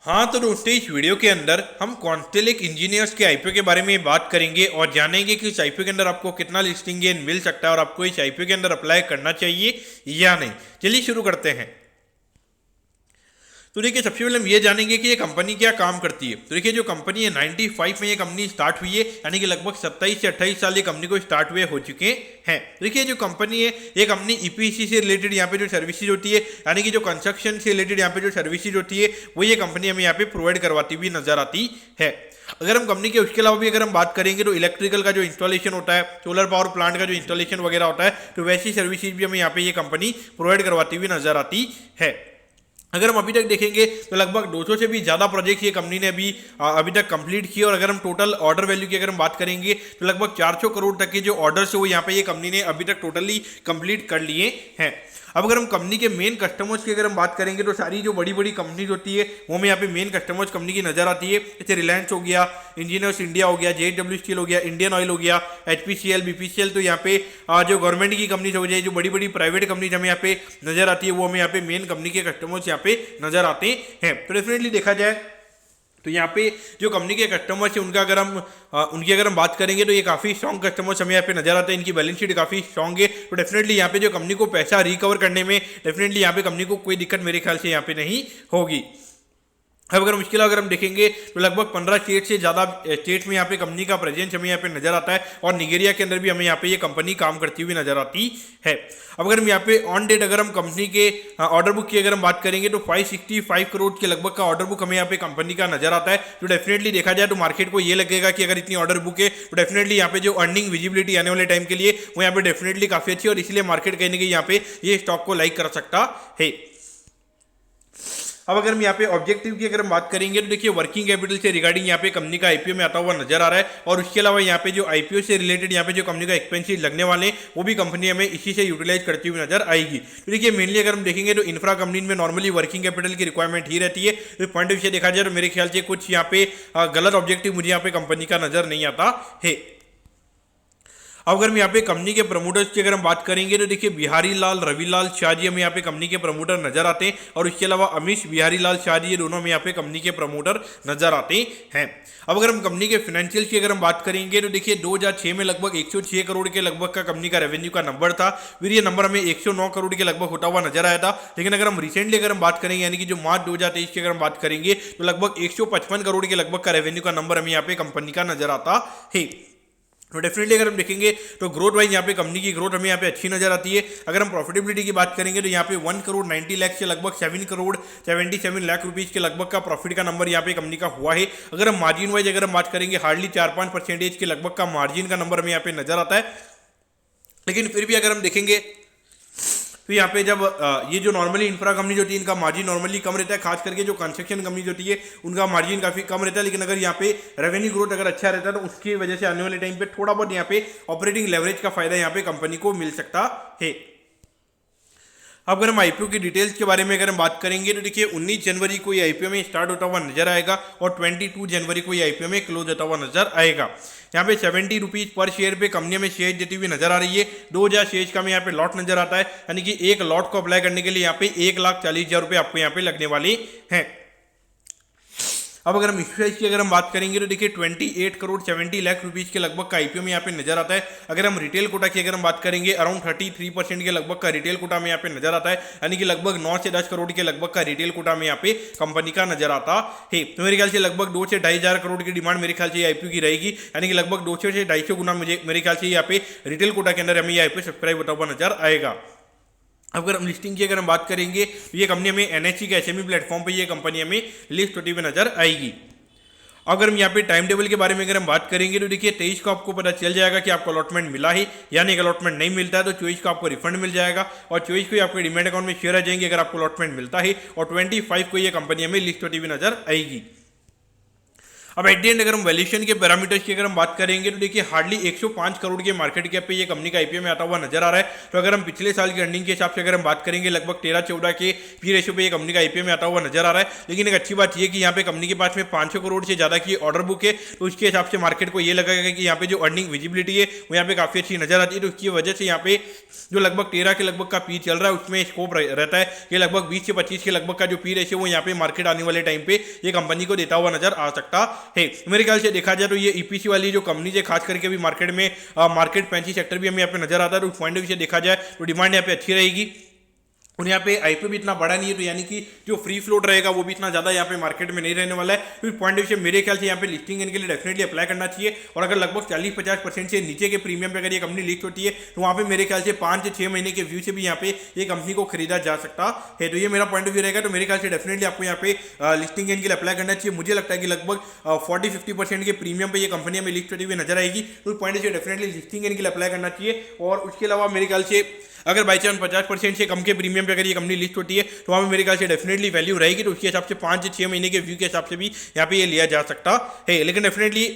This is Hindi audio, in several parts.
हाँ तो दोस्तों, इस वीडियो के अंदर हम कॉन्टेलिक इंजीनियर्स के आईपीओ के बारे में बात करेंगे और जानेंगे कि इस आईपीओ के अंदर आपको कितना लिस्टिंग गेन मिल सकता है और आपको इस आईपीओ के अंदर अप्लाई करना चाहिए या नहीं। चलिए शुरू करते हैं। तो देखिए, सबसे पहले हम ये जानेंगे कि ये कंपनी क्या काम करती है। तो देखिए, जो कंपनी है 95 में ये कंपनी स्टार्ट हुई है, यानी कि लगभग 27 से 28 साल ये कंपनी को स्टार्ट हुए हो चुके हैं। देखिए, जो कंपनी है ये कंपनी ईपीसी से रिलेटेड यहाँ पे जो सर्विसेज होती है, यानी कि जो कंस्ट्रक्शन से रिलेटेड यहाँ पे जो सर्विसेज होती है वो ये कंपनी हमें यहाँ पे प्रोवाइड करवाती हुई नजर आती है। अगर हम कंपनी के उसके अलावा भी अगर हम बात करेंगे तो इलेक्ट्रिकल का जो इंस्टॉलेशन होता है, सोलर पावर प्लांट का जो इंस्टॉलेशन वगैरह होता है, तो वैसी सर्विसेज भी हमें यहाँ पे ये कंपनी प्रोवाइड करवाती हुई नजर आती है। अगर हम अभी तक देखेंगे तो लगभग 200 से भी ज़्यादा प्रोजेक्ट ये कंपनी ने अभी तक कंप्लीट किए, और अगर हम टोटल ऑर्डर वैल्यू की अगर हम बात करेंगे तो लगभग 400 करोड़ तक के जो ऑर्डर्स है वो यहाँ पे ये कंपनी ने अभी तक टोटली कंप्लीट कर लिए हैं। अब अगर हम कंपनी के मेन कस्टमर्स की अगर हम बात करेंगे तो सारी जो बड़ी बड़ी कंपनीज होती है वो हमें यहाँ पे मेन कस्टमर्स कंपनी की नजर आती है। जैसे रिलायंस हो गया, इंजीनियर्स इंडिया हो गया, JSW स्टील हो गया, इंडियन ऑयल हो गया, HPCL, BPCL। तो यहाँ पे जो गवर्नमेंट की कंपनीज हो जाए, जो बड़ी बड़ी प्राइवेट कंपनीज हमें यहाँ पे नजर आती है वो हमें यहाँ पे मेन कंपनी के कस्टमर्स यहाँ पे नजर आते हैं। तो डेफिनेटली देखा जाए तो यहाँ पे जो कंपनी के कस्टमर्स हैं उनका उनकी अगर हम बात करेंगे तो ये काफ़ी स्ट्रॉन्ग कस्टमर्स हमें यहाँ पे नजर आते हैं। इनकी बैलेंस शीट काफ़ी स्ट्रॉन्ग है, तो डेफिनेटली यहाँ पे जो कंपनी को पैसा रिकवर करने में डेफिनेटली यहाँ पे कंपनी को कोई दिक्कत मेरे ख्याल से यहाँ पे नहीं होगी। अब अगर मुश्किल अगर हम देखेंगे तो लगभग 15 स्टेट से ज़्यादा स्टेट्स में यहाँ पे कंपनी का प्रेजेंस हमें यहाँ पे नजर आता है, और निगेरिया के अंदर भी हमें यहाँ पे ये कंपनी काम करती हुई नजर आती है। अब अगर हम यहाँ पे ऑन डेट अगर हम कंपनी के ऑर्डर बुक की अगर हम बात करेंगे तो 565 करोड़ के लगभग का ऑर्डर बुक हमें यहाँ पे कंपनी का नजर आता है। तो डेफिनेटली देखा जाए तो मार्केट को ये लगेगा कि अगर इतनी ऑर्डर बुक है तो डेफिनेटली यहाँ पे जो अर्निंग विजिबिलिटी आने वाले टाइम के लिए वो यहाँ पे डेफिनेटली काफ़ी अच्छी है, और इसलिए मार्केट कहीं ना कहीं यहाँ पे ये स्टॉक को लाइक कर सकता है। अब अगर हम यहाँ पे ऑब्जेक्टिव की अगर हम बात करेंगे तो देखिए, वर्किंग कैपिटल से रिगार्डिंग यहाँ पे कंपनी का आईपीओ में आता हुआ नजर आ रहा है, और उसके अलावा यहाँ पे जो आईपीओ से रिलेटेड यहाँ पे जो कंपनी का एक्सपेंसेस लगने वाले हैं वो भी कंपनी हमें इसी से यूटिलाइज करती हुई नजर आएगी। तो देखिए, मेनली अगर हम देखेंगे तो इंफ्रा कंपनी में नॉर्मली वर्किंग कैपिटल की रिक्वायरमेंट ही रहती है। तो पॉइंट ऑफ व्यू से देखा जाए तो मेरे ख्याल से कुछ यहाँ पे गलत ऑब्जेक्टिव मुझे यहाँ पे कंपनी का नजर नहीं आता है। अब अगर हम यहाँ पे कंपनी के प्रमोटर्स की अगर हम बात करेंगे तो देखिए, बिहारी लाल रविलाल शाह जी हमें यहाँ पे कंपनी के प्रमोटर नजर आते हैं, और उसके अलावा अमीश बिहारी लाल शाह जी, ये दोनों हमें यहाँ पे कंपनी के प्रमोटर नजर आते हैं। अब अगर हम कंपनी के फाइनेंशियल की अगर हम बात करेंगे तो देखिए, 2006 में लगभग 106 करोड़ के लगभग का कंपनी का रेवेन्यू का नंबर था, फिर ये नंबर हमें 109 करोड़ के लगभग होता हुआ नजर आया था। लेकिन अगर हम रिसेंटली अगर हम बात करेंगे, यानी कि जो मार्च 2023 की अगर हम बात करेंगे तो लगभग 155 करोड़ के लगभग का रेवेन्यू का नंबर हमें यहाँ पे कंपनी का नजर आता है। तो डेफिनेटली अगर हम देखेंगे तो ग्रोथ वाइज यहाँ पे कंपनी की ग्रोथ हमें यहाँ पे अच्छी नजर आती है। अगर हम प्रॉफिटेबिलिटी की बात करेंगे तो यहाँ पे 1 करोड़ 90 लाख से लगभग 7 करोड़ 77 लाख रुपीज के लगभग का प्रॉफिट का नंबर यहाँ पे कंपनी का हुआ है। अगर हम मार्जिन वाइज अगर हम बात करेंगे, हार्डली 4-5% के लगभग का मार्जिन का नंबर हमें यहाँ पे नजर आता है। लेकिन फिर भी अगर हम देखेंगे तो यहाँ पे जब ये जो नॉर्मली इंफ्रा कंपनी होती है इनका मार्जिन नॉर्मली कम रहता है, खास करके जो कंस्ट्रक्शन कंपनी होती है उनका मार्जिन काफी कम रहता है। लेकिन अगर यहाँ पे रेवेन्यू ग्रोथ अगर अच्छा रहता है तो उसकी वजह से आने वाले टाइम पे थोड़ा बहुत यहाँ पे ऑपरेटिंग लेवरेज का फायदा यहाँ पे कंपनी को मिल सकता है। अब अगर हम आईपीओ की डिटेल्स के बारे में अगर हम बात करेंगे तो देखिए, 19 जनवरी को ये आईपीओ में स्टार्ट होता हुआ नजर आएगा, और 22 जनवरी को ये आईपीओ में क्लोज होता हुआ नजर आएगा। यहाँ पे 70 रुपीज पर शेयर पे कंपनी में शेयर देती हुई नजर आ रही है। 2000 शेयर का में यहाँ पे लॉट नजर आता है, यानी कि एक लॉट को अप्लाई करने के लिए यहाँ पे 1,40,000 रुपये आपको यहाँ पे लगने वाले हैं। अब अगर हम इश्यूज की अगर हम बात करेंगे तो देखिए, 28 करोड़ 70 लाख रुपीज के लगभग का आईपीओ में यहाँ पे नजर आता है। अगर हम रिटेल कोटा की अगर हम बात करेंगे, अराउंड 33% के लगभग का रिटेल कोटा में यहाँ पे नजर आता है, यानी कि लगभग 9 से 10 करोड़ के लगभग का रिटेल कोटा में यहाँ पे कंपनी का नजर आता है। तो मेरे ख्याल से लगभग 2 से 2,500 करोड़ की डिमांड मेरे ख्याल से आईपीओ की रहेगी, यानी कि लगभग 200 से 250 गुना मुझे मेरे ख्याल से यहाँ पे रिटेल कोटा के अंदर हमें ये आईपीओ सब्सक्राइब होता हुआ नजर आएगा। अगर हम लिस्टिंग की अगर हम बात करेंगे तो ये कंपनी हमें एनएससी के एसएमई प्लेटफॉर्म पर ये कंपनी हमें लिस्ट होती हुई नजर आएगी। अगर हम यहाँ पे टाइम टेबल के बारे में अगर हम बात करेंगे तो देखिए, 23 को आपको पता चल जाएगा कि आपको अलॉटमेंट मिला है, यानी अगर अलॉटमेंट नहीं मिलता है तो 24 को आपको रिफंड मिल जाएगा, और 24 को आपके डिमेट अकाउंट में शेयर आ जाएंगे अगर आपको अलॉटमेंट मिलता है, और 25 को ये कंपनी हमें लिस्ट होती हुई नजर आएगी। अब एट द एंड अगर हम वैल्यूएशन के पैरामीटर्स की अगर हम बात करेंगे तो देखिए हार्डली 105 करोड़ के मार्केट कैप पे ये कंपनी का आईपीओ में आता हुआ नजर आ रहा है। तो अगर हम पिछले साल की अर्निंग के हिसाब से अगर हम बात करेंगे लगभग 13-14 के पी रेशियो पे ये कंपनी का आईपीओ में आता हुआ नजर आ रहा है। लेकिन एक अच्छी बात ये कि यहाँ पे कंपनी के पास में 500 करोड़ से ज्यादा की ऑर्डर बुक है, तो उसके हिसाब से मार्केट को ये लगेगा कि यहाँ पे जो अर्निंग विजिबिलिटी है वो यहाँ पे काफी अच्छी नजर आती है। तो उसकी वजह से यहाँ पे जो लगभग 13 के लगभग का पी चल रहा है उसमें स्कोप रहता है कि लगभग 20 से 25 के लगभग का जो पी रेशियो वो यहाँ पे मार्केट आने वाले टाइम पे ये कंपनी को देता हुआ नजर आ सकता है। मेरे ख्याल से देखा जाए तो ये ईपीसी वाली जो कंपनी है खास करके अभी मार्केट में मार्केट फैंसी सेक्टर भी हमें यहाँ पे नजर आता है। तो उस पॉइंट ऑफ व्यू से देखा जाए तो डिमांड यहाँ पे अच्छी रहेगी और यहाँ पे आईपीओ भी इतना बड़ा नहीं है, तो यानी कि जो फ्री फ्लोट रहेगा वो भी इतना ज्यादा यहाँ पे मार्केट में नहीं रहने वाला है। तो इस पॉइंट ऑफ व्यू से मेरे ख्याल से यहाँ पे लिस्टिंग इनके लिए डेफिनेटली अप्लाई करना चाहिए। और अगर लगभग 40-50% से नीचे के प्रीमियम पे अगर ये कंपनी लिस्ट होती है तो वहाँ पे मेरे ख्याल से 5 से 6 महीने के व्यू से भी यहाँ पे ये कंपनी को खरीदा जा सकता है। तो ये मेरा पॉइंट ऑफ व्यू रहेगा। तो मेरे ख्याल से डेफिनेटली आपको यहाँ पे लिस्टिंग इनके लिए अप्लाई करना चाहिए। मुझे लगता है कि लगभग 40-50% के प्रीमियम पे ये कंपनी हमें लिस्ट होती हुई नजर आएगी। तो point of view definitely listing इनके लिए अप्लाई करना चाहिए। और उसके अलावा मेरे ख्याल से अगर बाई चांस 50% से कम के प्रीमियम पे अगर ये कंपनी लिस्ट होती है तो वहाँ पे मेरे ख्याल से डेफिनेटली वैल्यू रहेगी। तो उसके हिसाब से 5 से 6 महीने के व्यू के हिसाब से भी यहाँ पे ये लिया जा सकता है। लेकिन डेफिनेटली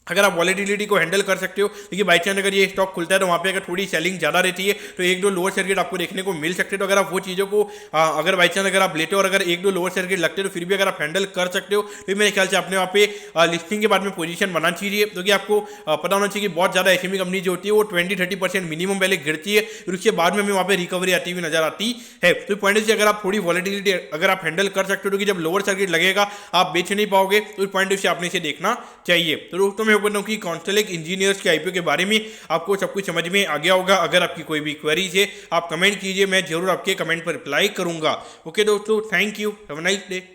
अगर आप वॉलेटिलिटी को हैंडल कर सकते हो, देखिए बाई चांस अगर ये स्टॉक खुलता है तो वहाँ पे अगर थोड़ी सेलिंग ज़्यादा रहती है तो 1-2 लोअर सर्किट आपको देखने को मिल सकते हैं। तो अगर आप वो चीज़ों को अगर बाई चांस अगर आप लेते हो और अगर 1-2 लोअर सर्किट लगते हो तो फिर भी अगर आप हैंडल कर सकते हो तो मेरे ख्याल से आपने वहाँ पे लिस्टिंग के बाद में पोजीशन बनानी चाहिए। क्योंकि आपको पता होना चाहिए कि बहुत ज़्यादा एसएमई कंपनी जो होती है वो 20-30% मिनिमम पहले गिरती है, फिर उसके बाद में हमें वहाँ पे रिकवरी आती हुई नजर आती है। तो पॉइंट से अगर आप थोड़ी वॉलेटिलिटी अगर आप हैंडल कर सकते हो कि जब लोअर सर्किट लगेगा आप बेच नहीं पाओगे, तो इस पॉइंट से आपने इसे देखना चाहिए। तो दोस्तों मैं बोल रहा हूँ कि एक इंजीनियर्स के आईपीओ के बारे में आपको सब कुछ समझ में आ गया होगा। अगर आपकी कोई भी क्वेरीज है आप कमेंट कीजिए, मैं जरूर आपके कमेंट पर रिप्लाई करूंगा। ओके दोस्तों, thank you, have a nice day.